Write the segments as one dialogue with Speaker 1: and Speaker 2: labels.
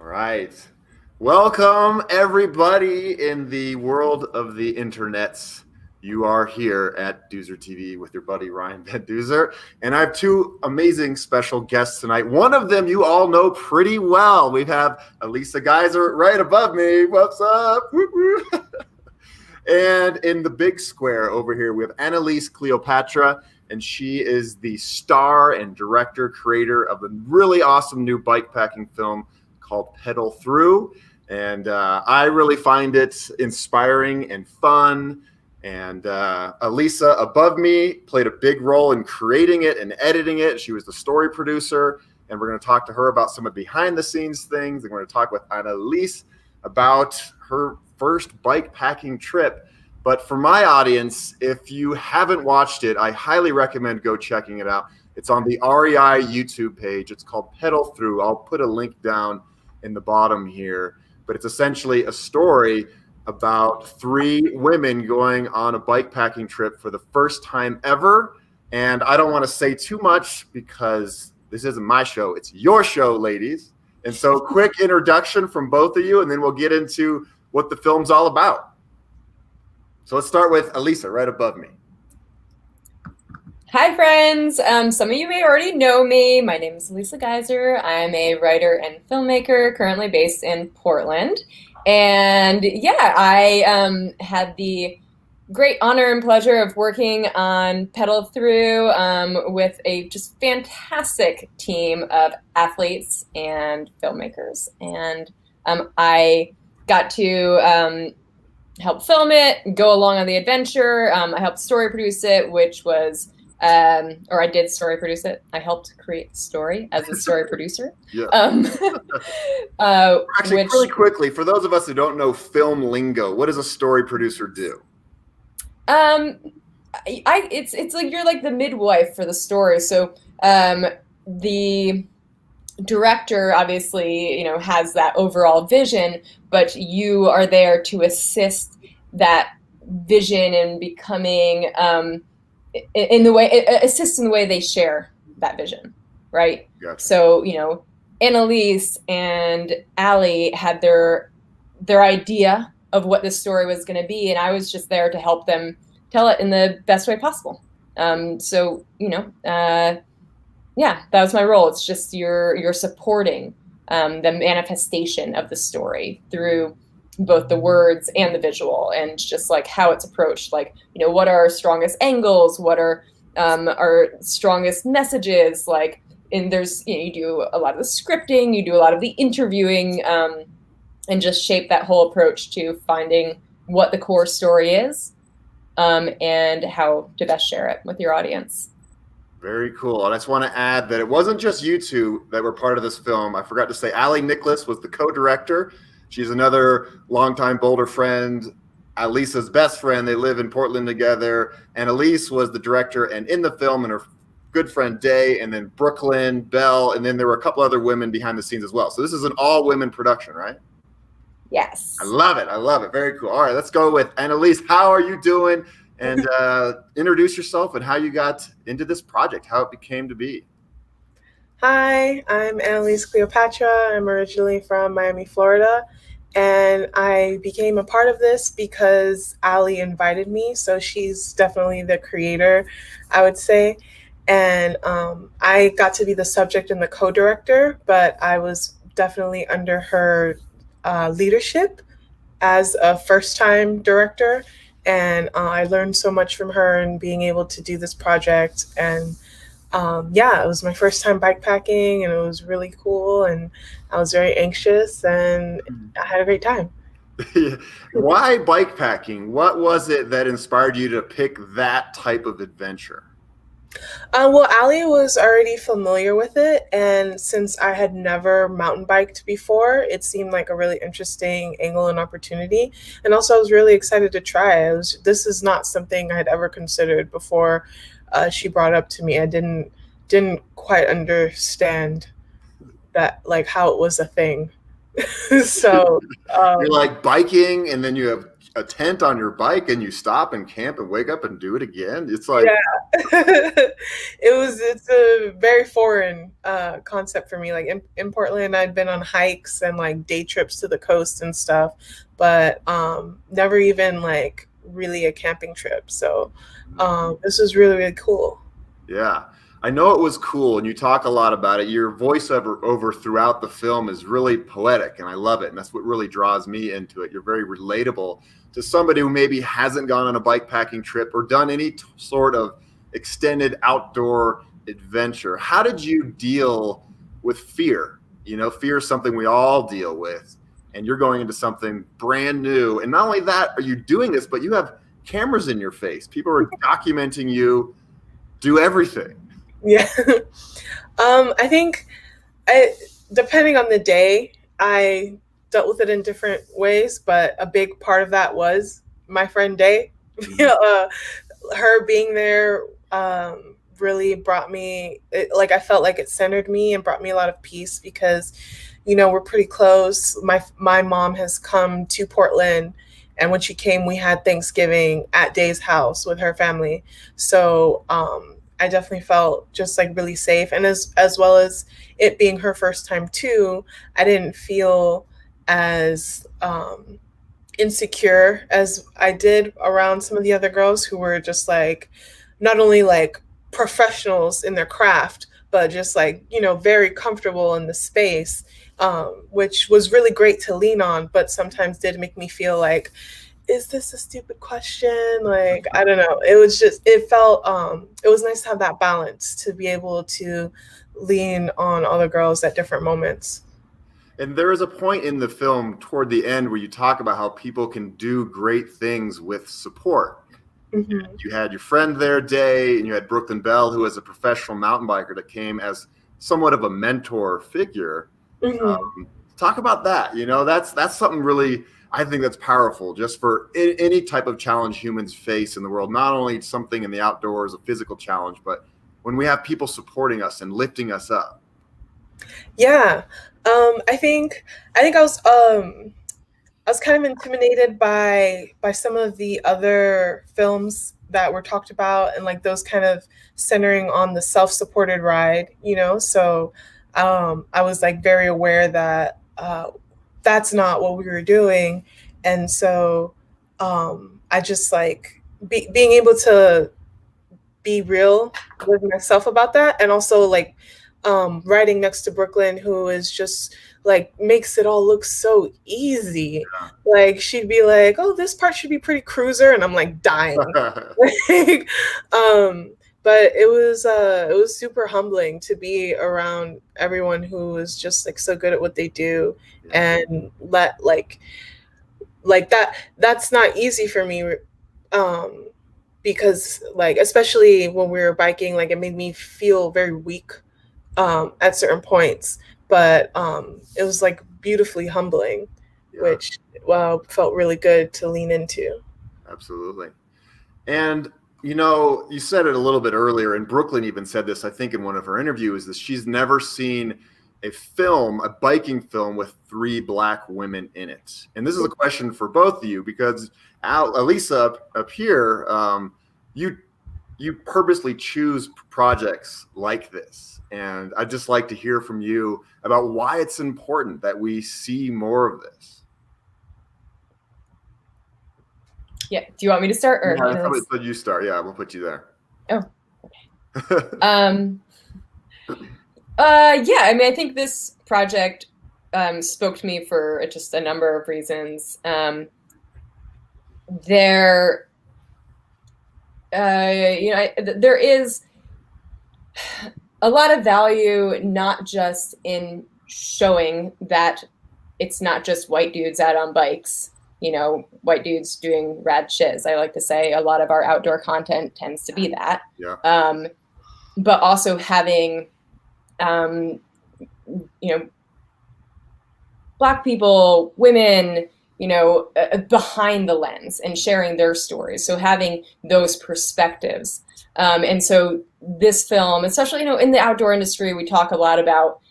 Speaker 1: All right. Welcome, everybody in the world of the internets. You are here at Doozer TV with your buddy Ryan Van Doozer. And I have two amazing special guests tonight. One of them you all know pretty well. We have Alisa Geiser right above me. What's up? And in the big square over here, we have Analise Cleopatra. And she is the star and director, creator of a really awesome new bikepacking film called Pedal Through. And I really find it inspiring and fun. And Alisa above me played a big role in creating it and editing it. She was the story producer. And we're going to talk to her about some of the behind the scenes things. And we're going to talk with Annelise about her first bike packing trip. But for my audience, if you haven't watched it, I highly recommend go checking it out. It's on the REI YouTube page. It's called Pedal Through. I'll put a link down in the bottom here. But it's essentially a story about three women going on a bike packing trip for the first time ever. And I don't want to say too much because this isn't my show. It's your show, ladies. And so quick introduction from both of you, and then we'll get into what the film's all about. So let's start with Alisa right above me.
Speaker 2: Hi, friends. Some of you may already know me. My name is Alisa Geiser. I'm a writer and filmmaker currently based in Portland. And yeah, I had the great honor and pleasure of working on Pedal Through with a just fantastic team of athletes and filmmakers. And I got to help film it, go along on the adventure. I helped story produce it, which was or I did story produce it. I helped create the story as a story producer.
Speaker 1: Yeah. Actually, really quickly, for those of us who don't know film lingo, what does a story producer do?
Speaker 2: It's like you're like the midwife for the story. So the director obviously, has that overall vision, but you are there to assist that vision in becoming in the way assist in the way they share that vision, right?
Speaker 1: Gotcha.
Speaker 2: So Annelise and Ali had their idea of what the story was going to be, and I was just there to help them tell it in the best way possible. Yeah, that was my role. It's just you're supporting the manifestation of the story through both the words and the visual, and just like how it's approached, like, what are our strongest angles, what are our strongest messages, like, and there's, you do a lot of the scripting, you do a lot of the interviewing, and just shape that whole approach to finding what the core story is, and how to best share it with your audience.
Speaker 1: Very cool. And I just want to add that it wasn't just you two that were part of this film. I forgot to say, Ali Nicholas was the co-director. She's another longtime Boulder friend, Alisa's best friend. They live in Portland together. And Annelise was the director and in the film, and her good friend Day, and then Brooklyn, Belle, and then there were a couple other women behind the scenes as well. So this is an all-women production, right?
Speaker 2: Yes.
Speaker 1: I love it. I love it. Very cool. All right, let's go with Annelise. How are you doing? And introduce yourself and how you got into this project, how it became to be.
Speaker 3: Hi, I'm Analise Cleopatra. I'm originally from Miami, Florida, and I became a part of this because Ali invited me. So she's definitely the creator, I would say. And I got to be the subject and the co-director, but I was definitely under her leadership as a first-time director. And I learned so much from her and being able to do this project. And it was my first time bikepacking, and it was really cool. And I was very anxious, and I had a great time.
Speaker 1: Why bikepacking? What was it that inspired you to pick that type of adventure?
Speaker 3: Well, Ali was already familiar with it, and since I had never mountain biked before, it seemed like a really interesting angle and opportunity. And also, I was really excited to try. This is not something I had ever considered before she brought up to me. I didn't quite understand that, like, how it was a thing. So
Speaker 1: you're like biking, and then you have a tent on your bike and you stop and camp and wake up and do it again. It's like,
Speaker 3: It's a very foreign concept for me. Like in Portland, I'd been on hikes and like day trips to the coast and stuff, but never even like really a camping trip. So this was really, really cool.
Speaker 1: yeah, I know it was cool, and you talk a lot about it. Your voiceover over throughout the film is really poetic, and I love it, and that's what really draws me into it. You're very relatable to somebody who maybe hasn't gone on a bikepacking trip or done any sort of extended outdoor adventure. How did you deal with fear? You know, fear is something we all deal with, and you're going into something brand new. And not only that, are you doing this, but you have cameras in your face. People are documenting you do everything.
Speaker 3: Yeah. I think depending on the day, I dealt with it in different ways, but a big part of that was my friend Day. Her being there really brought me, I felt like it centered me and brought me a lot of peace because, you know, we're pretty close. My mom has come to Portland, and when she came, we had Thanksgiving at Day's house with her family. So I definitely felt just like really safe. And as well as it being her first time too, I didn't feel as insecure as I did around some of the other girls who were just like, not only like professionals in their craft, but just like, you know, very comfortable in the space, which was really great to lean on, but sometimes did make me feel like, is this a stupid question? Like, I don't know. It was just, it felt, it was nice to have that balance to be able to lean on other girls at different moments.
Speaker 1: And there is a point in the film toward the end where you talk about how people can do great things with support.
Speaker 3: Mm-hmm.
Speaker 1: You had your friend there, Day, and you had Brooklyn Bell, who is a professional mountain biker that came as somewhat of a mentor figure.
Speaker 3: Mm-hmm.
Speaker 1: Talk about that. You know, that's something really, I think that's powerful just for any type of challenge humans face in the world, not only something in the outdoors, a physical challenge, but when we have people supporting us and lifting us up.
Speaker 3: Yeah. I think I was kind of intimidated by some of the other films that were talked about, and like those kind of centering on the self-supported ride, you know? So I was like very aware that that's not what we were doing. And so I just like being able to be real with myself about that. And also like riding next to Brooklyn, who is just like makes it all look so easy. Like she'd be like, oh, this part should be pretty cruiser, and I'm like dying. But it was super humbling to be around everyone who is just like so good at what they do, and let like that's not easy for me, because like especially when we were biking, like it made me feel very weak at certain points, but it was like beautifully humbling, which felt really good to lean into.
Speaker 1: Absolutely. And you know, you said it a little bit earlier, and Brooklyn even said this, I think, in one of her interviews, that she's never seen a biking film with 3 Black women in it. And this is a question for both of you, because Alisa up here, you purposely choose projects like this. And I'd just like to hear from you about why it's important that we see more of this.
Speaker 2: Yeah. Do you want me to start? Or
Speaker 1: Yeah, you start. Yeah, we'll put you there.
Speaker 2: Oh, okay. Yeah, I mean, I think this project spoke to me for just a number of reasons. There is a lot of value, not just in showing that it's not just white dudes out on bikes, you know, white dudes doing rad shit. As I like to say, a lot of our outdoor content tends to be that.
Speaker 1: Yeah.
Speaker 2: But also having, Black people, women, behind the lens and sharing their stories. So having those perspectives. And so this film, especially, in the outdoor industry, we talk a lot about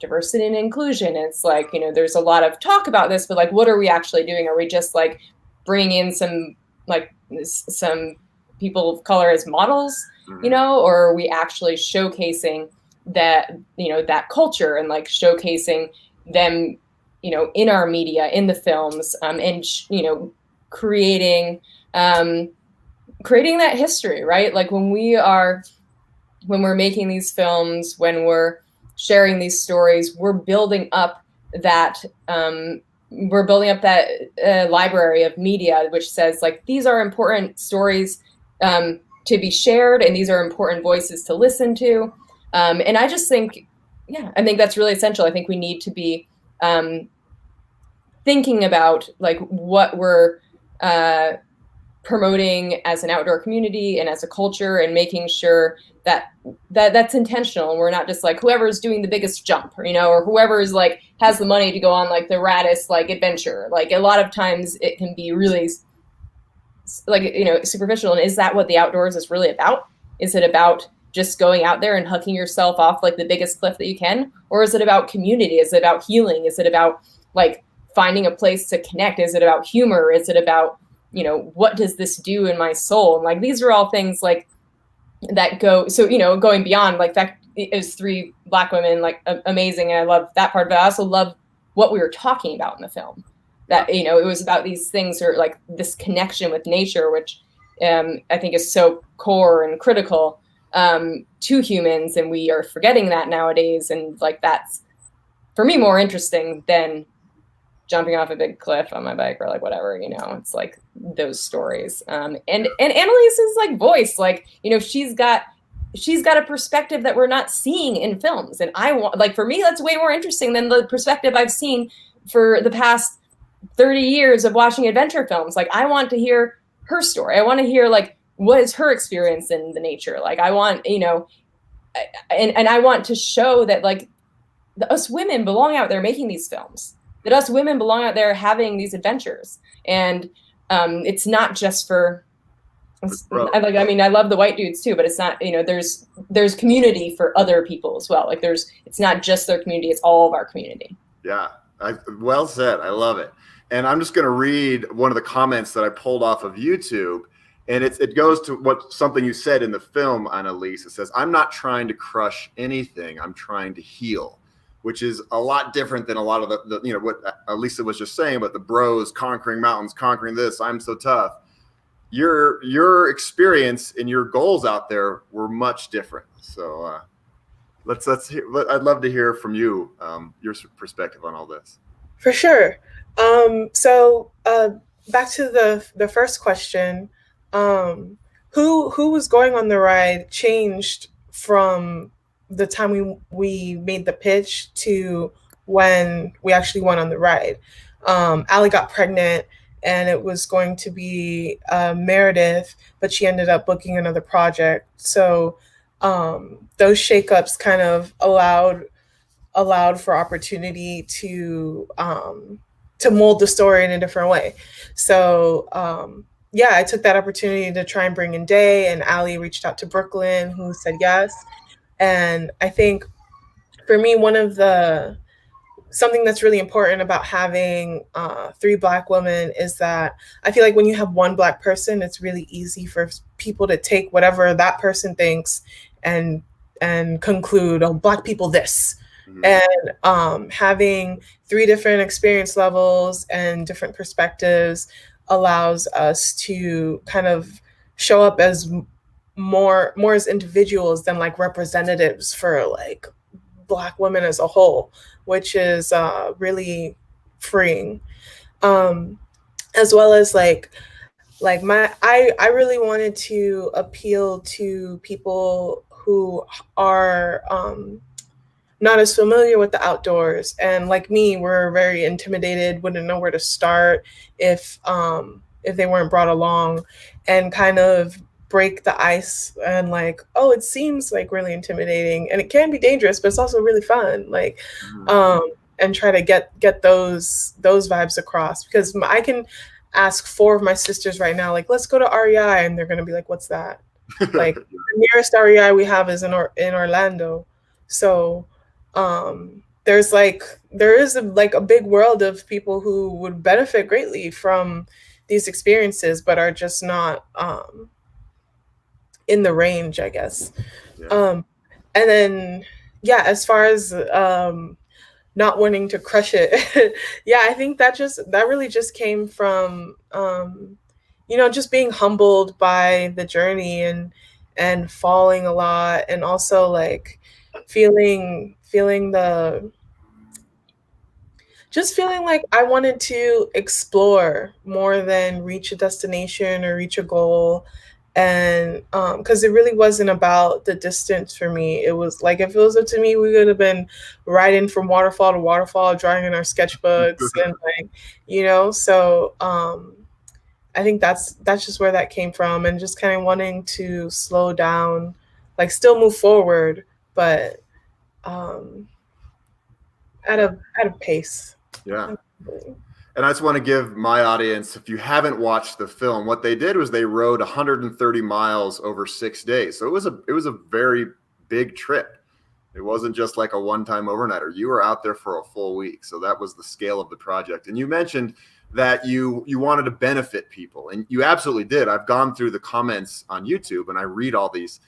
Speaker 2: diversity and inclusion. It's like, you know, there's a lot of talk about this, but like, what are we actually doing? Are we just like bringing in some people of color as models, you know, or are we actually showcasing that, you know, that culture and like showcasing them, you know, in our media, in the films, and, you know, creating that history, right? Like when we're making these films, when we're sharing these stories, we're building up that library of media, which says like, these are important stories to be shared, and these are important voices to listen to. And I just think, I think that's really essential. I think we need to be thinking about like what we're promoting as an outdoor community and as a culture, and making sure that that's intentional. And we're not just like whoever's doing the biggest jump, or, you know, or whoever's like has the money to go on like the raddest like adventure. Like a lot of times it can be really like, you know, superficial. And is that what the outdoors is really about? Is it about just going out there and hucking yourself off like the biggest cliff that you can? Or is it about community? Is it about healing? Is it about like finding a place to connect? Is it about humor? Is it about, you know, what does this do in my soul? And like, these are all things like that go, so, you know, going beyond like that is 3 Black women, like amazing. And I love that part, but I also love what we were talking about in the film, that, you know, it was about these things, or like this connection with nature, which I think is so core and critical to humans. And we are forgetting that nowadays. And like, that's for me more interesting than jumping off a big cliff on my bike or like whatever, you know. It's like those stories. And Annelise's like voice, like, you know, she's got a perspective that we're not seeing in films. And I want, like, for me, that's way more interesting than the perspective I've seen for the past 30 years of watching adventure films. Like, I want to hear her story. I want to hear like, what is her experience in the nature? Like, I want, you know, and I want to show that like us women belong out there making these films, that us women belong out there having these adventures. And it's not just for, I mean, I love the white dudes too, but it's not, you know, there's community for other people as well. Like it's not just their community, it's all of our community.
Speaker 1: Yeah, well said. I love it. And I'm just going to read one of the comments that I pulled off of YouTube. And it goes to something you said in the film, Annelise. It says, "I'm not trying to crush anything. I'm trying to heal," which is a lot different than a lot of the you know, what Alisa was just saying about the bros conquering mountains, conquering this. I'm so tough. Your experience and your goals out there were much different. So let's hear. I'd love to hear from you, your perspective on all this.
Speaker 3: For sure. So back to the first question. Who was going on the ride changed from the time we made the pitch to when we actually went on the ride. Allie got pregnant, and it was going to be Meredith, but she ended up booking another project. So those shakeups kind of allowed for opportunity to mold the story in a different way. So I took that opportunity to try and bring in Day, and Allie reached out to Brooklyn, who said yes. And I think for me, something that's really important about having 3 Black women is that I feel like when you have one Black person, it's really easy for people to take whatever that person thinks and conclude, oh, Black people this. Mm-hmm. And having 3 different experience levels and different perspectives allows us to kind of show up as more as individuals than like representatives for like Black women as a whole, which is really freeing. As well as I really wanted to appeal to people who are not as familiar with the outdoors, and like me, were very intimidated, wouldn't know where to start if they weren't brought along, and kind of break the ice and like, oh, it seems like really intimidating, and it can be dangerous, but it's also really fun. Like, and try to get those vibes across, because I can ask 4 of my sisters right now, like, let's go to REI, and they're gonna be like, what's that? Like, the nearest REI we have is in Orlando. So there is a big world of people who would benefit greatly from these experiences, but are just not in the range, I guess.
Speaker 1: Yeah.
Speaker 3: And then, yeah, as far as not wanting to crush it, yeah, I think that really just came from just being humbled by the journey and falling a lot, and also like feeling like I wanted to explore more than reach a destination or reach a goal. And because it really wasn't about the distance for me. It was like, if it was up to me, we would have been riding from waterfall to waterfall, drawing in our sketchbooks, and so I think that's just where that came from, and just kind of wanting to slow down, like still move forward, but at a pace.
Speaker 1: Yeah. And I just want to give my audience, if you haven't watched the film, what they did was they rode 130 miles over 6 days. So it was a very big trip. It wasn't just like a one-time overnighter. You were out there for a full week. So that was the scale of the project. And you mentioned that you wanted to benefit people, and you absolutely did. I've gone through the comments on YouTube and I read all these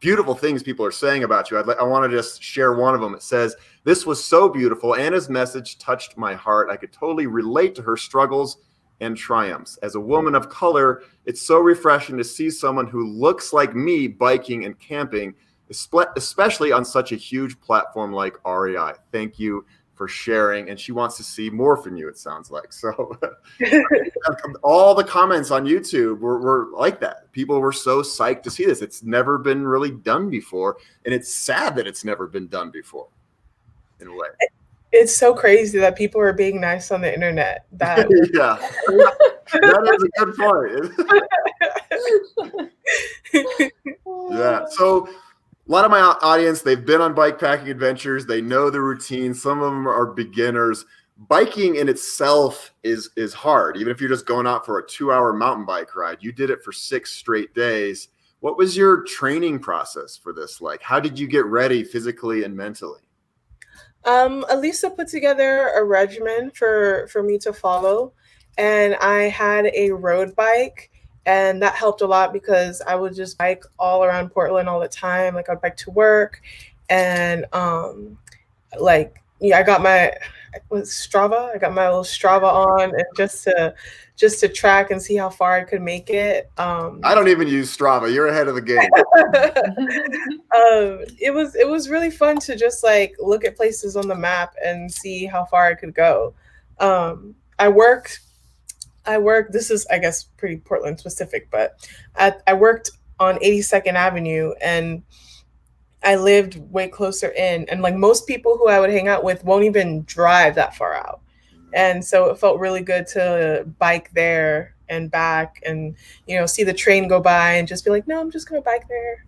Speaker 1: beautiful things people are saying about you. I want to just share one of them. It says, "This was so beautiful. Anna's message touched my heart. I could totally relate to her struggles and triumphs. As a woman of color, it's so refreshing to see someone who looks like me biking and camping, especially on such a huge platform like REI. Thank you for sharing." And she wants to see more from you, it sounds like. So all the comments on YouTube were like that. People were so psyched to see this. It's never been really done before. And it's sad that it's never been done before, in a way.
Speaker 3: It's so crazy that people are being nice on the internet. That
Speaker 1: yeah, that is a good point. Yeah. So a lot of my audience, they've been on bikepacking adventures. They know the routine. Some of them are beginners. Biking in itself is hard. Even if you're just going out for a 2-hour mountain bike ride, you did it for 6 straight days. What was your training process for this like? How did you get ready physically and mentally?
Speaker 3: Alisa put together a regimen for me to follow, and I had a road bike, and that helped a lot because I would just bike all around Portland all the time. Like, I'd bike to work, and I got my Strava. I got my little Strava on, and just to track and see how far I could make it.
Speaker 1: I don't even use Strava. You're ahead of the game.
Speaker 3: It was really fun to just like look at places on the map and see how far I could go. I worked. This is, I guess, pretty Portland specific, but I worked on 82nd Avenue, and I lived way closer in, and like most people who I would hang out with won't even drive that far out. And so it felt really good to bike there and back, and, see the train go by and just be like, no, I'm just going to bike there.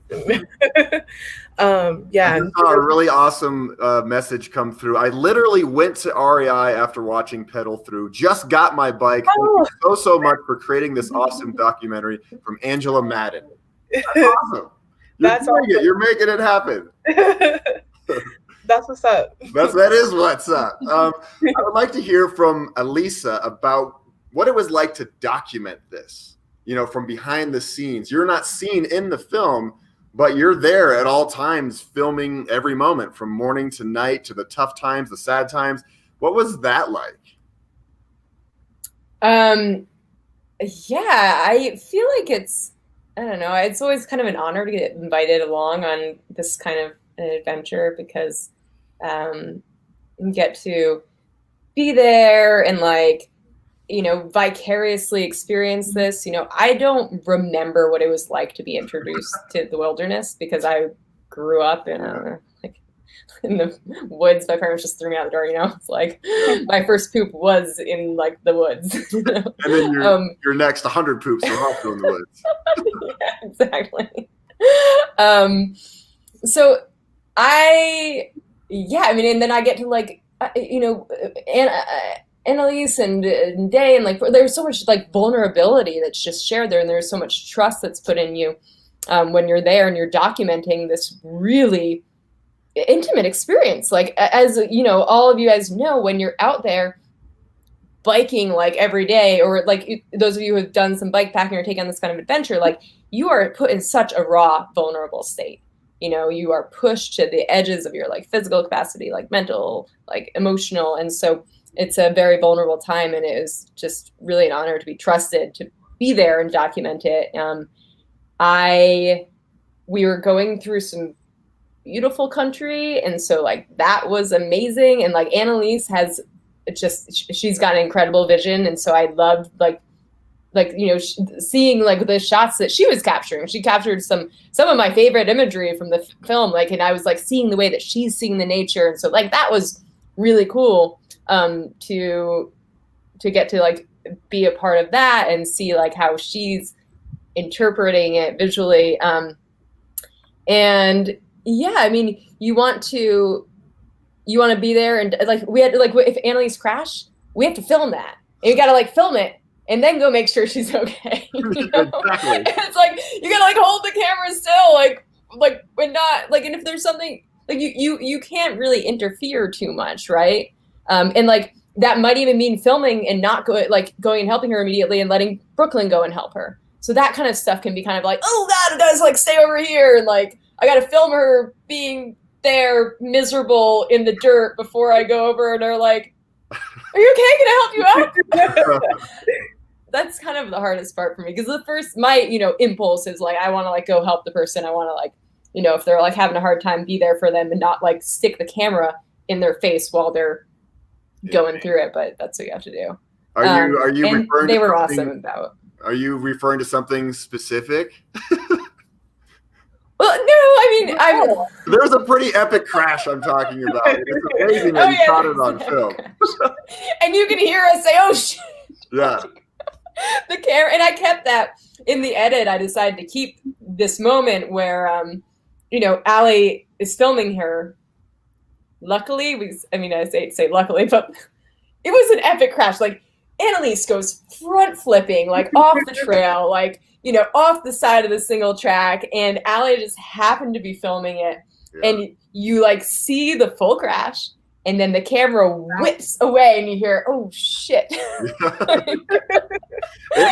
Speaker 3: Yeah.
Speaker 1: I saw a really awesome message come through. I literally went to REI after watching Pedal Through, just got my bike.
Speaker 3: Oh.
Speaker 1: Thank you so much for creating this awesome documentary from Angela Madden. That's awesome. That's awesome. You're making it happen.
Speaker 3: That's what's up.
Speaker 1: That is what's up. I would like to hear from Alisa about what it was like to document this, from behind the scenes. You're not seen in the film, but you're there at all times, filming every moment from morning to night, to the tough times, the sad times. What was that like?
Speaker 2: Yeah, I feel like I don't know, it's always kind of an honor to get invited along on this kind of an adventure, because you get to be there and vicariously experience this. I don't remember what it was like to be introduced to the wilderness, because I grew up in the woods. My parents just threw me out the door. It's like my first poop was in the woods.
Speaker 1: And then your next 100 poops were also in the woods.
Speaker 2: Yeah, exactly. So and then I get to Annelise and Day, and there's so much vulnerability that's just shared there, and there's so much trust that's put in you when you're there and you're documenting this really intimate experience. Like, as you know, all of you guys know, when you're out there biking like every day, or like those of you who have done some bike packing or taken on this kind of adventure, like you are put in such a raw, vulnerable state. You know, you are pushed to the edges of your like physical capacity, like mental, like emotional. And so it's a very vulnerable time. And it was just really an honor to be trusted to be there and document it. We were going through some beautiful country. And so like that was amazing. And like Annelise has she's got an incredible vision. And so I loved like, you know, seeing like the shots that she was capturing. She captured some of my favorite imagery from the film. Like, and I was like seeing the way that she's seeing the nature. And so like, that was really cool to get to like be a part of that and see like how she's interpreting it visually. And yeah, I mean, you want to be there, and like we had to, like if Annelise crashed, we have to film that, and you got to like film it and then go make sure she's okay. You know?
Speaker 1: Exactly.
Speaker 2: It's like you gotta like hold the camera still, like when not like, and if there's something like you can't really interfere too much, right? And like that might even mean filming and not going and helping her immediately and letting Brooklyn go and help her. So that kind of stuff can be kind of like, oh God, guys, like stay over here, and like I got to film her being there miserable in the dirt before I go over, and they're like, are you okay? Can I help you out? That's kind of the hardest part for me, because my impulse is like, I want to like go help the person. I want to like, if they're like having a hard time, be there for them and not like stick the camera in their face while they're going through it. But that's what you have to do.
Speaker 1: Are you
Speaker 2: and
Speaker 1: referring
Speaker 2: they
Speaker 1: to
Speaker 2: were
Speaker 1: something,
Speaker 2: awesome about.
Speaker 1: Are you referring to something specific?
Speaker 2: Well, no, I mean,
Speaker 1: there's a pretty epic crash I'm talking about. It's amazing that you caught it on film.
Speaker 2: And you can hear us say, oh shit.
Speaker 1: Yeah.
Speaker 2: The camera, and I kept that in the edit. I decided to keep this moment where, Ali is filming her. Luckily, I say luckily, but it was an epic crash. Like, Annelise goes front flipping, like off the trail, like, off the side of the single track, and Ali just happened to be filming it. Yeah. And you like see the full crash, and then the camera whips away, and you hear, "Oh shit!"
Speaker 1: It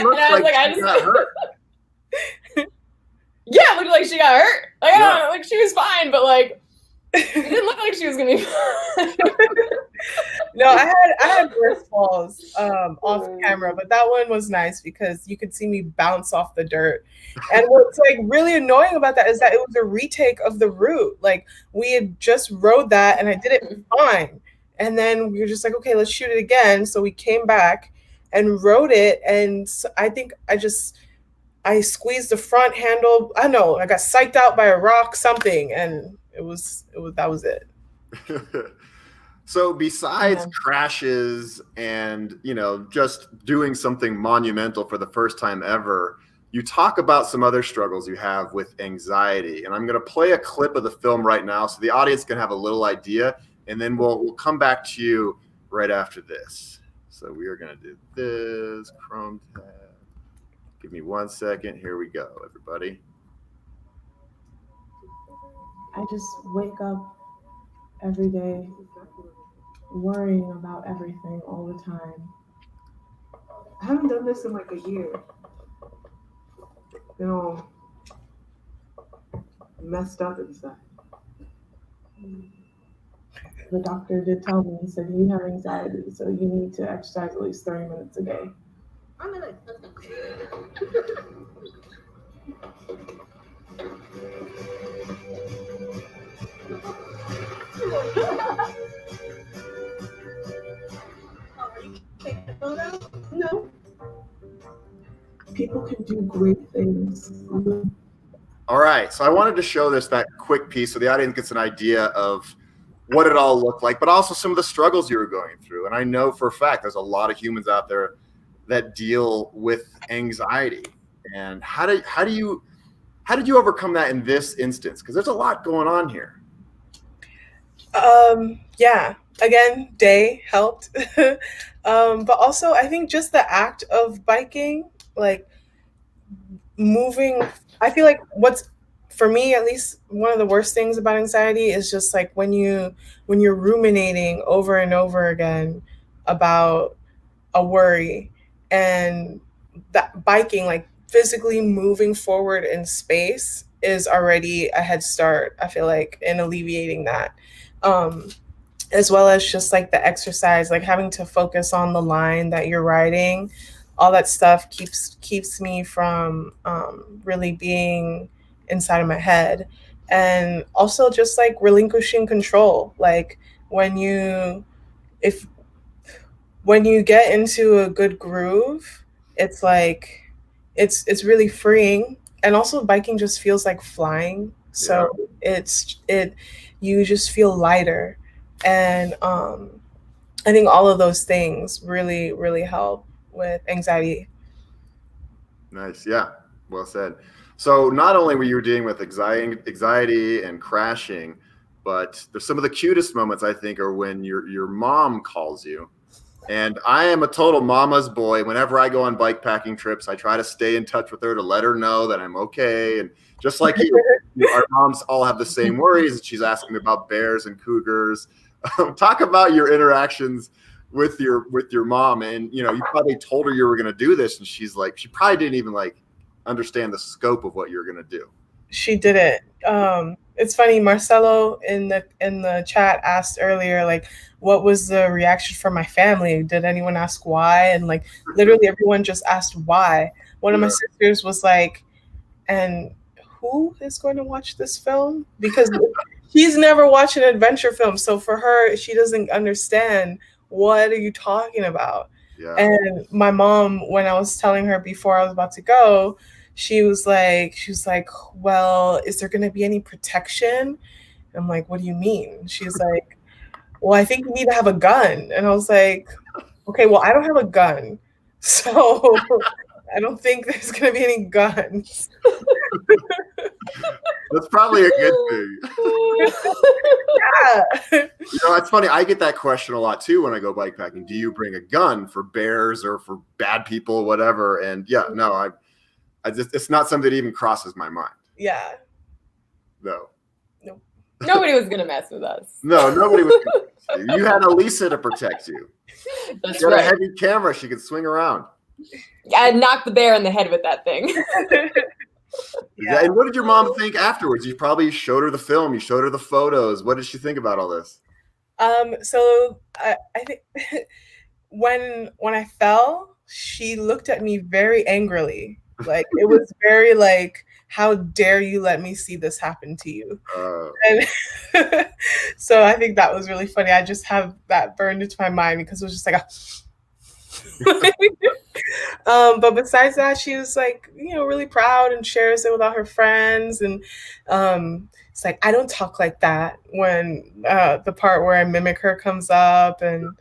Speaker 1: looks like she got hurt.
Speaker 2: Yeah, it looked like she got hurt. Like, I don't know, like she was fine, but like it didn't look like she was gonna be fine.
Speaker 3: No, I had worse falls off camera, but that one was nice because you could see me bounce off the dirt. And what's like really annoying about that is that it was a retake of the route. Like, we had just rode that and I did it fine. And then we were just like, okay, let's shoot it again. So we came back and rode it. And so I think I squeezed the front handle. I know, I got psyched out by a rock, something, and that was it.
Speaker 1: So besides crashes and, just doing something monumental for the first time ever, you talk about some other struggles you have with anxiety. And I'm going to play a clip of the film right now so the audience can have a little idea, and then we'll come back to you right after this. So we are going to do this, Chrome tab. Give me 1 second. Here we go, everybody.
Speaker 4: I just wake up every day worrying about everything all the time. I haven't done this in like a year. Messed up inside. The doctor did tell me, he said, you have anxiety, so you need to exercise at least 30 minutes a day. No. People can do great things.
Speaker 1: All right. So I wanted to show that quick piece so the audience gets an idea of what it all looked like, but also some of the struggles you were going through. And I know for a fact there's a lot of humans out there that deal with anxiety. And how did you overcome that in this instance? Because there's a lot going on here.
Speaker 3: Yeah. Again, day helped. But also I think just the act of biking, like moving, I feel like what's for me at least, one of the worst things about anxiety is just like when you're ruminating over and over again about a worry, and that biking, like physically moving forward in space, is already a head start, I feel like, in alleviating that. um as well as just like the exercise, like having to focus on the line that you're riding. All that stuff keeps me from really being inside of my head. And also just like relinquishing control, like when you if when you get into a good groove, it's like it's really freeing. And also biking just feels like flying.
Speaker 1: Yeah.
Speaker 3: So it you just feel lighter. And I think all of those things really, really help with anxiety.
Speaker 1: Nice. Yeah. Well said. So not only were you dealing with anxiety and crashing, but there's some of the cutest moments, I think, are when your mom calls you. And I am a total mama's boy. Whenever I go on bike packing trips, I try to stay in touch with her to let her know that I'm okay. And just like our moms all have the same worries. She's asking me about bears and cougars. Talk about your interactions with your mom. And you probably told her you were going to do this, and she's like, she probably didn't even like understand the scope of what you're going to do.
Speaker 3: She didn't. It's funny. Marcelo in the chat asked earlier, like, what was the reaction from my family? Did anyone ask why? And like, literally everyone just asked why. One of my sisters was like, "And who is going to watch this film?" Because she's never watched an adventure film, so for her, she doesn't understand, what are you talking about?
Speaker 1: Yeah.
Speaker 3: And my mom, when I was telling her before I was about to go, she was like, well, is there going to be any protection? I'm like, what do you mean? She's like, well, I think you need to have a gun. And I was like, okay, well, I don't have a gun, so I don't think there's going to be any guns.
Speaker 1: That's probably a good thing.
Speaker 3: Yeah.
Speaker 1: It's funny. I get that question a lot too when I go bike packing. Do you bring a gun for bears or for bad people, whatever? And yeah, no, I just, it's not something that even crosses my mind.
Speaker 3: Yeah.
Speaker 1: No.
Speaker 3: Nope.
Speaker 2: Nobody was gonna mess with us.
Speaker 1: No, nobody was gonna protect you. You had Alisa to protect you.
Speaker 2: That's
Speaker 1: She had a
Speaker 2: right.
Speaker 1: heavy camera. She could swing around.
Speaker 2: Yeah, I knocked the bear in the head with that thing.
Speaker 3: Yeah.
Speaker 1: And what did your mom think afterwards? You probably showed her the film. You showed her the photos. What did she think about all this?
Speaker 3: So I think when I fell, she looked at me very angrily. Like, it was very like, how dare you let me see this happen to you? And so I think that was really funny. I just have that burned into my mind because it was just like but besides that, she was like, really proud and shares it with all her friends. And it's like, I don't talk like that when the part where I mimic her comes up. And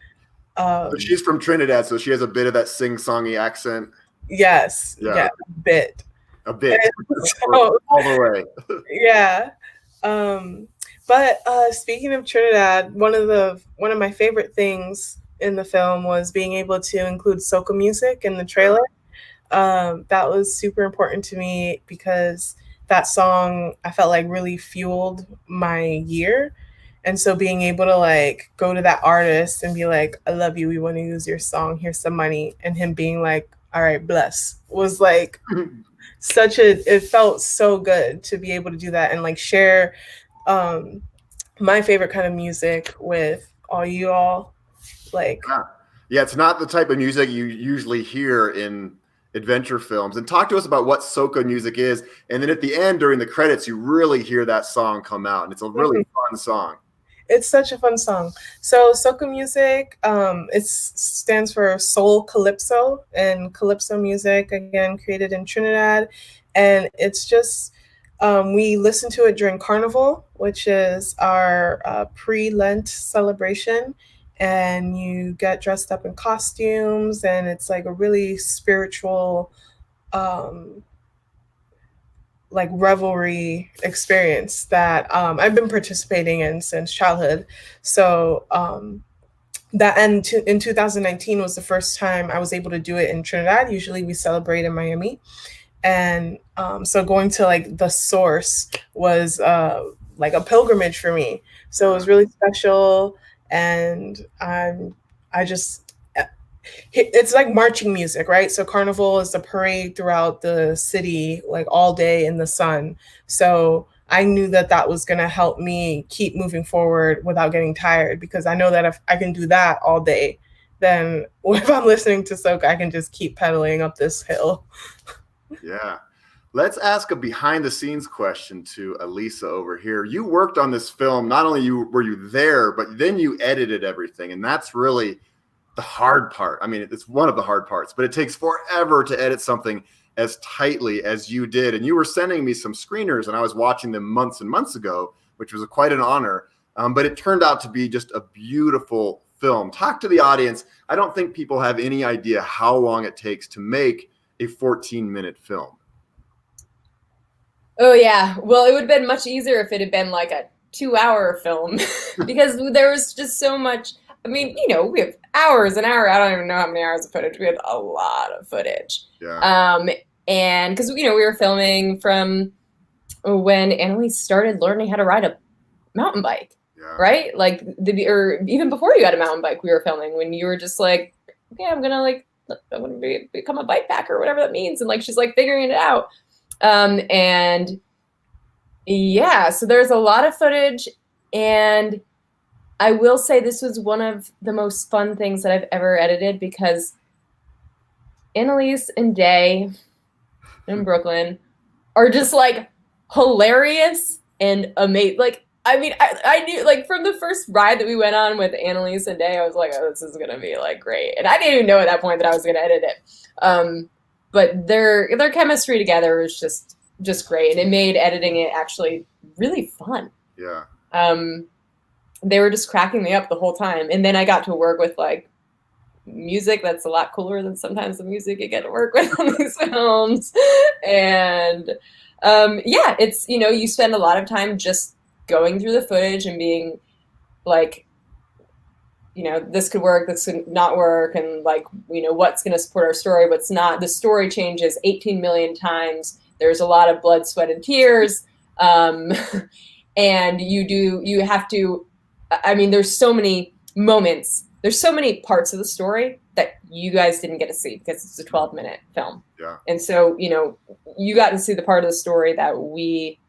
Speaker 1: So she's from Trinidad, so she has a bit of that sing-songy accent.
Speaker 3: yes, yeah, a bit.
Speaker 1: A bit.
Speaker 3: So,
Speaker 1: all the way.
Speaker 3: Yeah. But speaking of Trinidad, one of my favorite things in the film was being able to include soca music in the trailer. That was super important to me because that song, I felt like, really fueled my year. And so being able to like go to that artist and be like, I love you, we want to use your song, here's some money, and him being like, all right, bless, was like it felt so good to be able to do that and like share my favorite kind of music with all you all. Like,
Speaker 1: yeah, it's not the type of music you usually hear in adventure films. And talk to us about what soca music is. And then at the end, during the credits, you really hear that song come out, and it's a really fun song.
Speaker 3: It's such a fun song. So soca music, it stands for soul calypso, and calypso music, again, created in Trinidad. And it's just, we listen to it during Carnival, which is our pre-Lent celebration. And you get dressed up in costumes, and it's like a really spiritual, like revelry experience that I've been participating in since childhood. So that in 2019 was the first time I was able to do it in Trinidad. Usually we celebrate in Miami. And so going to like the source was like a pilgrimage for me. So it was really special, and I just it's like marching music, right? So carnival is the parade throughout the city, like all day in the sun. So I knew that that was going to help me keep moving forward without getting tired, because I know that if I can do that all day, then if I'm listening to soca, I can just keep pedaling up this hill.
Speaker 1: Yeah. Let's ask a behind the scenes question to Alisa over here. You worked on this film. Not only were you there, but then you edited everything. And that's really the hard part. I mean, it's one of the hard parts, but it takes forever to edit something as tightly as you did. And you were sending me some screeners, and I was watching them months and months ago, which was quite an honor. But it turned out to be just a beautiful film. Talk to the audience. I don't think people have any idea how long it takes to make a 14-minute film.
Speaker 2: Oh yeah. Well, it would have been much easier if it had been like a 2-hour film because there was just so much. I mean, you know, we have hours and hours. I don't even know how many hours of footage. We had a lot of footage.
Speaker 1: Yeah.
Speaker 2: And because, you know, we were filming from when Annelise started learning how to ride a mountain bike, right? Like or even before you had a mountain bike, we were filming when you were just like, okay, I'm going to become a bike packer or whatever that means. And like, she's like figuring it out. And yeah, so there's a lot of footage, and I will say this was one of the most fun things that I've ever edited, because Annelise and Day in Brooklyn are just like hilarious and amazing. Like, I mean, I knew, like, from the first ride that we went on with Annelise and Day, I was like, oh, this is gonna be like great. And I didn't even know at that point that I was gonna edit it. But their chemistry together was just great, and it made editing it actually really fun.
Speaker 1: Yeah.
Speaker 2: They were just cracking me up the whole time, and then I got to work with like music that's a lot cooler than sometimes the music you get to work with on these films. And yeah, it's, you know, you spend a lot of time just going through the footage and being like, you know, this could work, this could not work, and like, you know, what's going to support our story, what's not. The story changes 18 million times. There's a lot of blood, sweat, and tears. And you have to, I mean, there's so many moments, there's so many parts of the story that you guys didn't get to see because it's a 12-minute film.
Speaker 1: Yeah.
Speaker 2: And so, you know, you got to see the part of the story that we,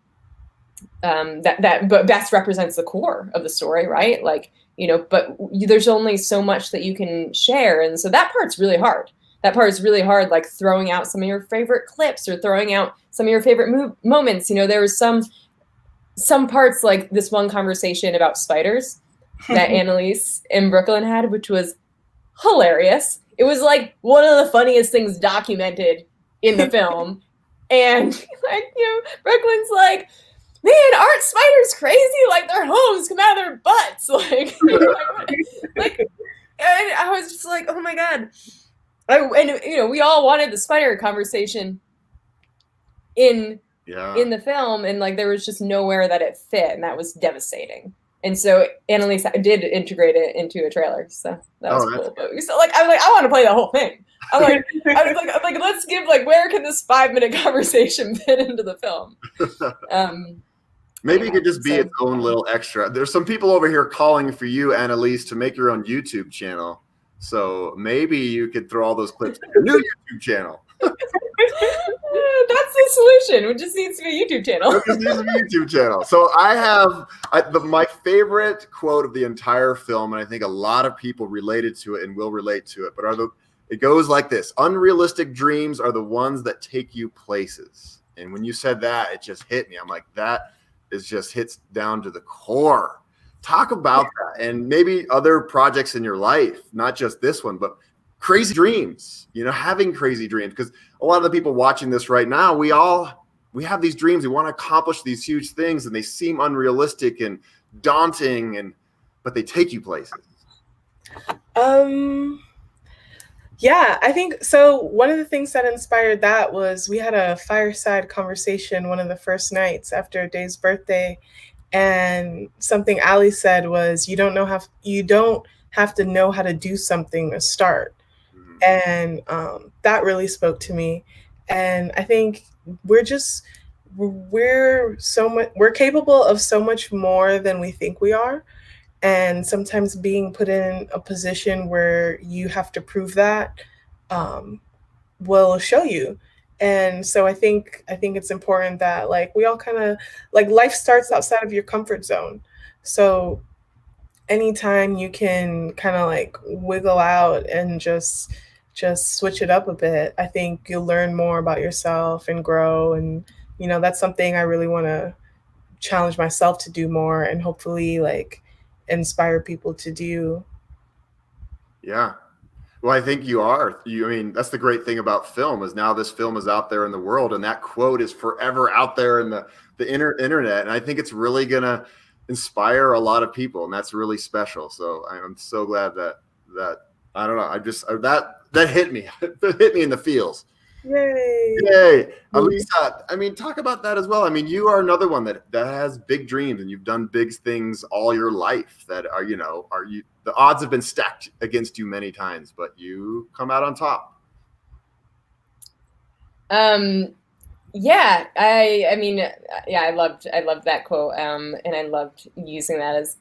Speaker 2: but best represents the core of the story, right? Like, you know, but there's only so much that you can share. And so that part's really hard. That part is really hard, like throwing out some of your favorite clips or throwing out some of your favorite moments. You know, there was some parts, like this one conversation about spiders that Annelise in Brooklyn had, which was hilarious. It was like one of the funniest things documented in the film. And like, you know, Brooklyn's like, man, aren't spiders crazy? Like their homes come out of their butts. Like, like, and I was just like, oh my God. And you know, we all wanted the spider conversation in the film, and like there was just nowhere that it fit, and that was devastating. And so Annelise did integrate it into a trailer, so that was cool. But so like I want to play the whole thing. I'm like, let's give, like, where can this 5-minute conversation fit into the film?
Speaker 1: Maybe it could just be its own little extra. There's some people over here calling for you, Annelise, to make your own YouTube channel. So maybe you could throw all those clips in your new YouTube channel.
Speaker 2: That's the solution. It just needs to be a YouTube channel.
Speaker 1: It just needs to be a YouTube channel. So I have my favorite quote of the entire film, and I think a lot of people related to it and will relate to it, but it goes like this: unrealistic dreams are the ones that take you places. And when you said that, it just hit me. I'm like, that is just hits down to the core. Talk about that, and maybe other projects in your life, not just this one, but crazy dreams, you know, having crazy dreams. Because a lot of the people watching this right now, we have these dreams. We want to accomplish these huge things, and they seem unrealistic and daunting, but they take you places.
Speaker 3: Yeah, I think so. One of the things that inspired that was we had a fireside conversation one of the first nights after Day's birthday, and something Ali said was, you don't have to know how to do something to start. And that really spoke to me. And I think we're just we're capable of so much more than we think we are. And sometimes being put in a position where you have to prove that um, will show you. And so I think it's important that like we all kind of like life starts outside of your comfort zone. So anytime you can kind of like wiggle out and just switch it up a bit, I think you'll learn more about yourself and grow. And that's something I really want to challenge myself to do more, and hopefully like inspire people to do.
Speaker 1: Yeah. Well, I think you are. I mean, that's the great thing about film is now this film is out there in the world, and that quote is forever out there in the internet. And I think it's really gonna inspire a lot of people, and that's really special. So I'm so glad that I don't know. That hit me. It hit me in the feels.
Speaker 3: Yay!
Speaker 1: Yay, Alisa. I mean, talk about that as well. I mean, you are another one that has big dreams, and you've done big things all your life. That are the odds have been stacked against you many times, but you come out on top.
Speaker 2: Yeah, I mean, yeah, I loved that quote, and I loved using that as,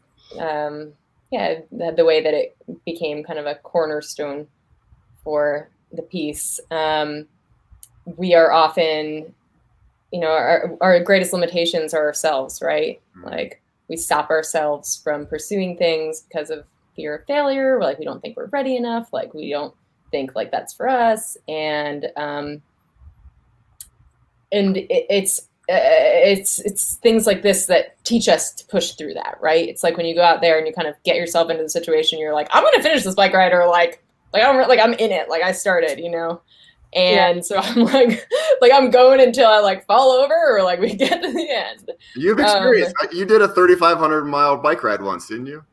Speaker 2: yeah, the way that it became kind of a cornerstone for the piece. We are often, our greatest limitations are ourselves, right?
Speaker 1: Mhm.
Speaker 2: Like we stop ourselves from pursuing things because of fear of failure. Like we don't think we're ready enough. Like we don't think like that's for us. And it's things like this that teach us to push through that, right? It's like when you go out there and you kind of get yourself into the situation, you're like, I'm going to finish this bike ride, or I'm in it, like I started, And
Speaker 3: Yeah.
Speaker 2: so I'm like I'm going until I like fall over or like we get to the end.
Speaker 1: You've experienced. You did a 3,500 mile bike ride once, didn't you?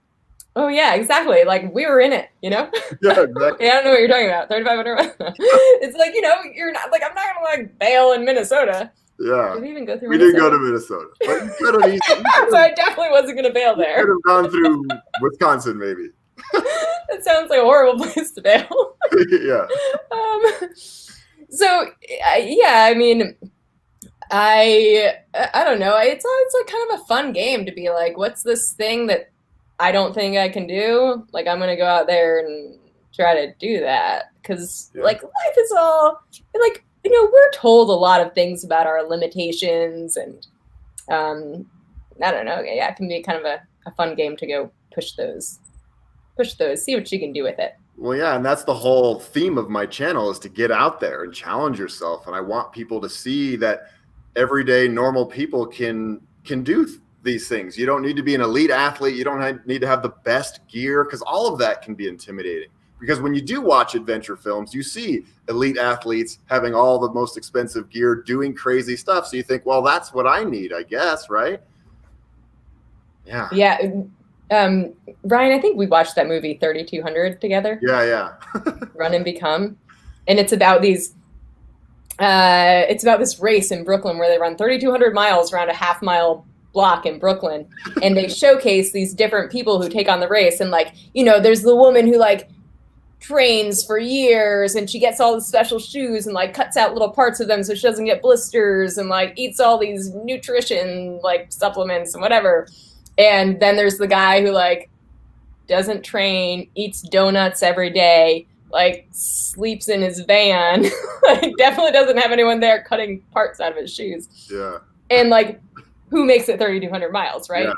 Speaker 2: Oh yeah, exactly. Like we were in it,
Speaker 1: Yeah, exactly.
Speaker 2: Yeah, I don't know what you're talking about. 3,500. It's like you're not like I'm not gonna like bail in Minnesota.
Speaker 1: Yeah.
Speaker 2: Did we even go through?
Speaker 1: We
Speaker 2: Minnesota?
Speaker 1: didn't go to Minnesota, but you could have easily.
Speaker 2: So I definitely wasn't gonna bail there.
Speaker 1: Could have gone through Wisconsin, maybe.
Speaker 2: That sounds like a horrible place to bail.
Speaker 1: Yeah.
Speaker 2: So yeah, I mean, I don't know. It's like kind of a fun game to be like, what's this thing that I don't think I can do? Like I'm gonna go out there and try to do that because like life is all like we're told a lot of things about our limitations and I don't know. Yeah, it can be kind of a fun game to go push those, see what you can do with it.
Speaker 1: Well, yeah, and that's the whole theme of my channel is to get out there and challenge yourself. And I want people to see that everyday normal people can do these things. You don't need to be an elite athlete. You don't need to have the best gear, because all of that can be intimidating. Because when you do watch adventure films, you see elite athletes having all the most expensive gear, doing crazy stuff. So you think, well, that's what I need, I guess, right? Yeah.
Speaker 2: Yeah. Ryan, I think we watched that movie 3,200 together.
Speaker 1: Yeah.
Speaker 2: Run and Become. And it's about these it's about this race in Brooklyn where they run 3,200 miles around a half-mile block in Brooklyn, and they showcase these different people who take on the race. And like, there's the woman who like trains for years and she gets all the special shoes and like cuts out little parts of them so she doesn't get blisters, and like eats all these nutrition like supplements and whatever. And then there's the guy who like doesn't train, eats donuts every day, like sleeps in his van, like definitely doesn't have anyone there cutting parts out of his shoes.
Speaker 1: Yeah.
Speaker 2: And like, who makes it 3,200 miles, right?
Speaker 1: Yeah.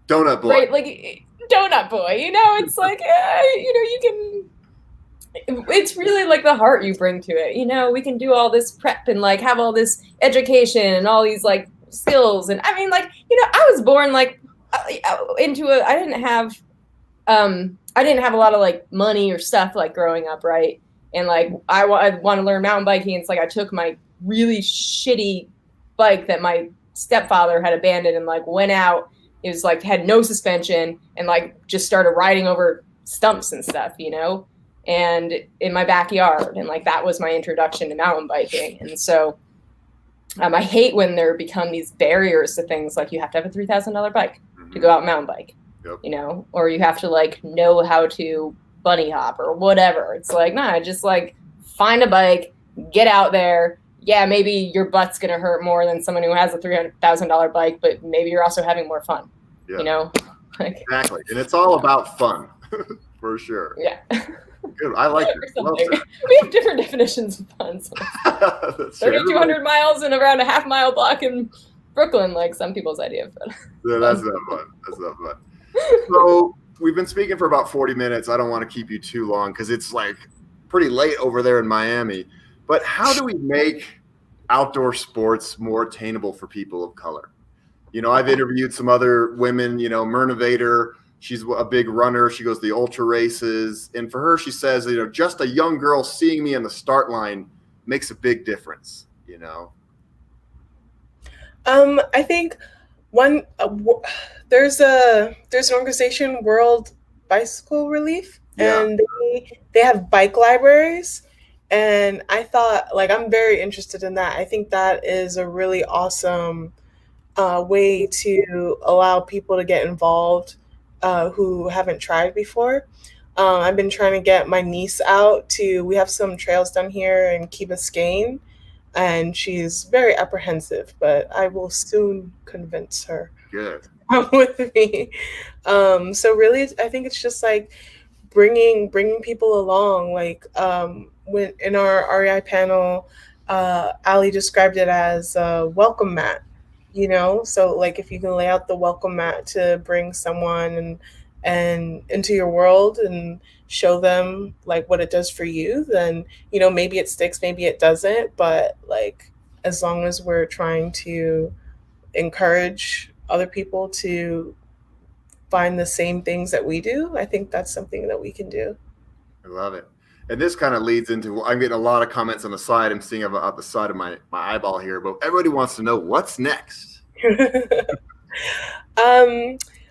Speaker 1: Donut boy.
Speaker 2: Right, like donut boy. It's like you can. It's really like the heart you bring to it. We can do all this prep and like have all this education and all these like skills. And I mean, like I was born like into I didn't have a lot of like money or stuff like growing up, right? And like I want to learn mountain biking. It's like I took my really shitty bike that my stepfather had abandoned and like went out. It was like had no suspension and like just started riding over stumps and stuff, and in my backyard. And like that was my introduction to mountain biking. And so I hate when there become these barriers to things like you have to have a $3,000 bike to go out mountain bike.
Speaker 1: Yep.
Speaker 2: Or you have to like know how to bunny hop or whatever. It's like, nah, just like find a bike, get out there. yeah, maybe your butt's going to hurt more than someone who has a $300,000 bike, but maybe you're also having more fun,
Speaker 1: Yeah.
Speaker 2: you know? Like,
Speaker 1: Exactly. And it's all about fun, for sure.
Speaker 2: yeah.
Speaker 1: Good. I like
Speaker 2: Or
Speaker 1: it. Love
Speaker 2: something.
Speaker 1: that.
Speaker 2: We have different definitions of fun. So
Speaker 1: That's true.
Speaker 2: 3,200 miles and around a half-mile block in Brooklyn, like some people's idea of fun.
Speaker 1: Yeah, that's not fun. That's not fun. So we've been speaking for about 40 minutes. I don't want to keep you too long because it's like pretty late over there in Miami. But how do we make outdoor sports more attainable for people of color? You know, I've interviewed some other women, you know, Myrna Vader, she's a big runner. She goes to the ultra races. And for her, she says, you know, just a young girl seeing me on the start line makes a big difference, you know?
Speaker 3: I think there's an organization, World Bicycle Relief,
Speaker 1: Yeah.
Speaker 3: and they have bike libraries. And I thought, like, I'm very interested in that. I think that is a really awesome way to allow people to get involved who haven't tried before. I've been trying to get my niece out we have some trails down here in Key Biscayne, and she's very apprehensive, but I will soon convince her
Speaker 1: Good.
Speaker 3: to come with me. So really, I think it's just like bringing people along. Like when in our REI panel, Ali described it as a welcome mat. You know, so like if you can lay out the welcome mat to bring someone and into your world and show them like what it does for you, then, you know, maybe it sticks, maybe it doesn't. But like, as long as we're trying to encourage other people to find the same things that we do, I think that's something that we can do.
Speaker 1: I love it. And this kind of leads into, I'm getting a lot of comments on the side. I'm seeing out the side of my eyeball here, but everybody wants to know what's next.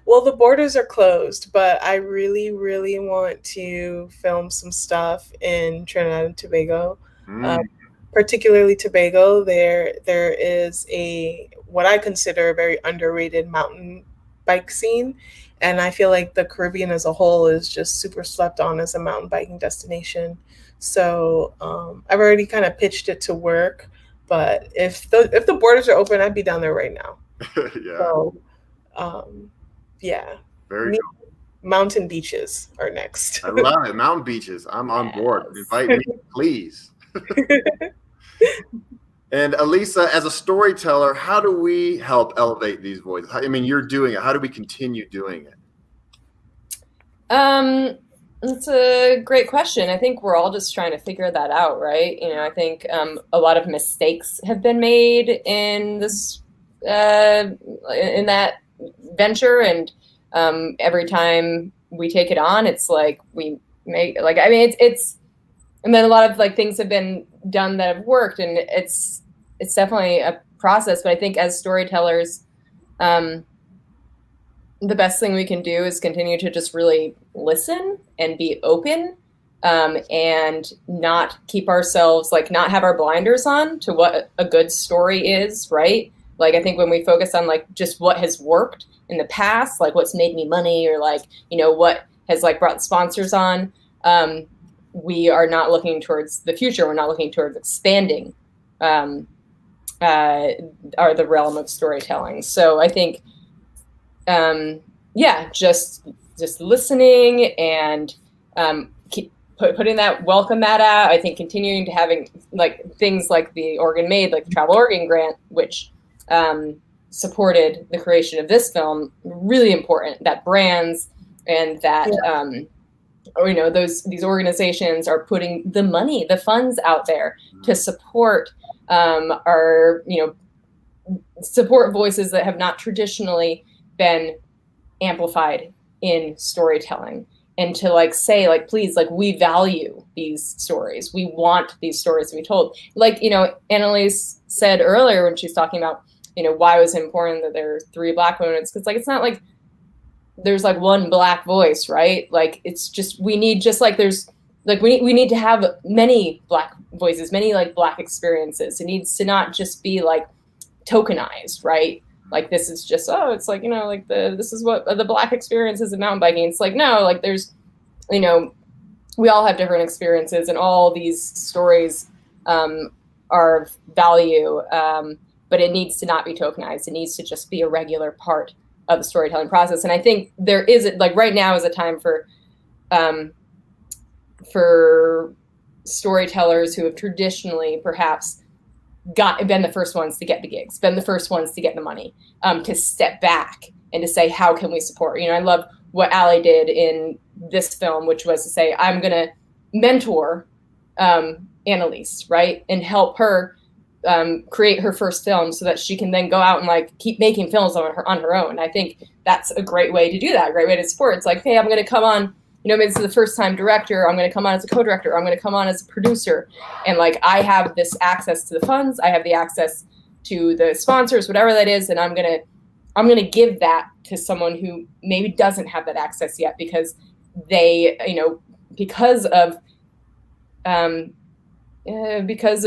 Speaker 3: Well, the borders are closed, but I really, really want to film some stuff in Trinidad and Tobago. Particularly Tobago. There is what I consider a very underrated mountain bike scene. And I feel like the Caribbean as a whole is just super slept on as a mountain biking destination. So I've already kind of pitched it to work. But if the borders are open, I'd be down there right now.
Speaker 1: Yeah.
Speaker 3: So, yeah.
Speaker 1: Very cool.
Speaker 3: Mountain beaches are next.
Speaker 1: I love it. Mountain beaches. I'm on board. Invite me, please. And Alisa, as a storyteller, how do we help elevate these voices? I mean, you're doing it. How do we continue doing it?
Speaker 2: That's a great question. I think we're all just trying to figure that out, right? You know, I think a lot of mistakes have been made in this in that venture, and every time we take it on, it's like we make like it's and then a lot of like things have been done that have worked, and it's definitely a process. But I think as storytellers, the best thing we can do is continue to just really listen and be open, and not keep ourselves like not have our blinders on to what a good story is, right? Like I think when we focus on like just what has worked in the past, like what's made me money, or like, you know, what has like brought sponsors on, we are not looking towards the future. We're not looking towards expanding the realm of storytelling. So I think, just listening and keep putting that welcome mat out. I think continuing to having like things like the Oregon Made, like the Travel Oregon Grant, which supported the creation of this film, really important. That brands and that or, you know, these organizations are putting the money, the funds out there to support our, you know, support voices that have not traditionally been amplified in storytelling, and to like say like, please, like we value these stories. We want these stories to be told. Like, you know, Annelise said earlier when she's talking about, you know, why it was important that there are 3 Black women. It's because like, it's not like there's like one Black voice, right? Like it's just, we need just like, there's like, we need to have many Black voices, many like Black experiences. It needs to not just be like tokenized, right? Like this is just, oh, it's like, you know, like this is what the Black experience is in mountain biking. It's like, no, like there's, you know, we all have different experiences, and all these stories are of value, but it needs to not be tokenized. It needs to just be a regular part of the storytelling process. And I think there is, like, right now is a time for storytellers who have traditionally perhaps been the first ones to get the gigs, been the first ones to get the money, to step back and to say, how can we support? I love what Ali did in this film, which was to say, I'm going to mentor Annelise, right? And help her create her first film so that she can then go out and like keep making films on her own. I think that's a great way to do that, a great way to support. It's like, hey, I'm going to come on, maybe this is the first time director, I'm going to come on as a co-director, I'm going to come on as a producer. And like, I have this access to the funds, I have the access to the sponsors, whatever that is. And I'm going to give that to someone who maybe doesn't have that access yet because they, because of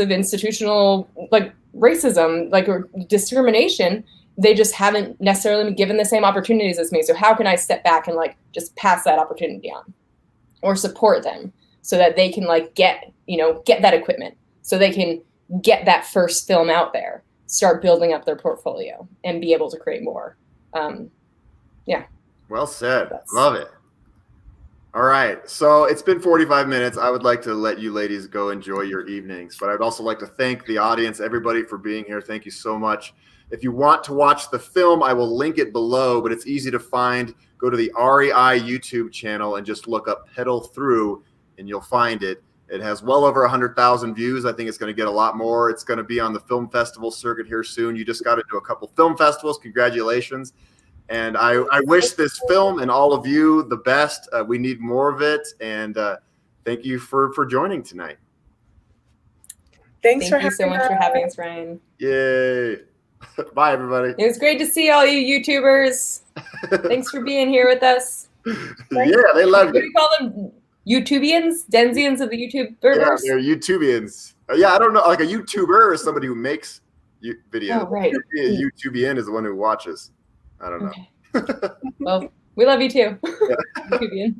Speaker 2: institutional like racism, like, or discrimination, they just haven't necessarily been given the same opportunities as me. So how can I step back and like just pass that opportunity on or support them so that they can like get that equipment, so they can get that first film out there, start building up their portfolio and be able to create more. Yeah.
Speaker 1: Well said. Love it. All right. So it's been 45 minutes. I would like to let you ladies go enjoy your evenings, but I'd also like to thank the audience, everybody, for being here. Thank you so much. If you want to watch the film, I will link it below, but it's easy to find. Go to the REI YouTube channel and just look up Pedal Through and you'll find it. It has well over 100,000 views. I think it's going to get a lot more. It's going to be on the film festival circuit here soon. You just got into a couple film festivals. Congratulations. And I wish this film and all of you the best. We need more of it. And thank you for joining thank
Speaker 2: you so much for having us, Ryan.
Speaker 1: Yay. Bye, everybody.
Speaker 2: It was great to see all you YouTubers. Thanks for being here with us.
Speaker 1: Yeah, they love you.
Speaker 2: What do you call them? YouTubians? Denzians of the YouTube
Speaker 1: Yeah, they're YouTubians. Yeah, I don't know. Like a YouTuber is somebody who makes videos.
Speaker 2: Oh, right.
Speaker 1: A YouTubian is the one who watches. I don't know.
Speaker 2: Okay. Well, we love you too.
Speaker 1: Yeah.
Speaker 2: YouTubian.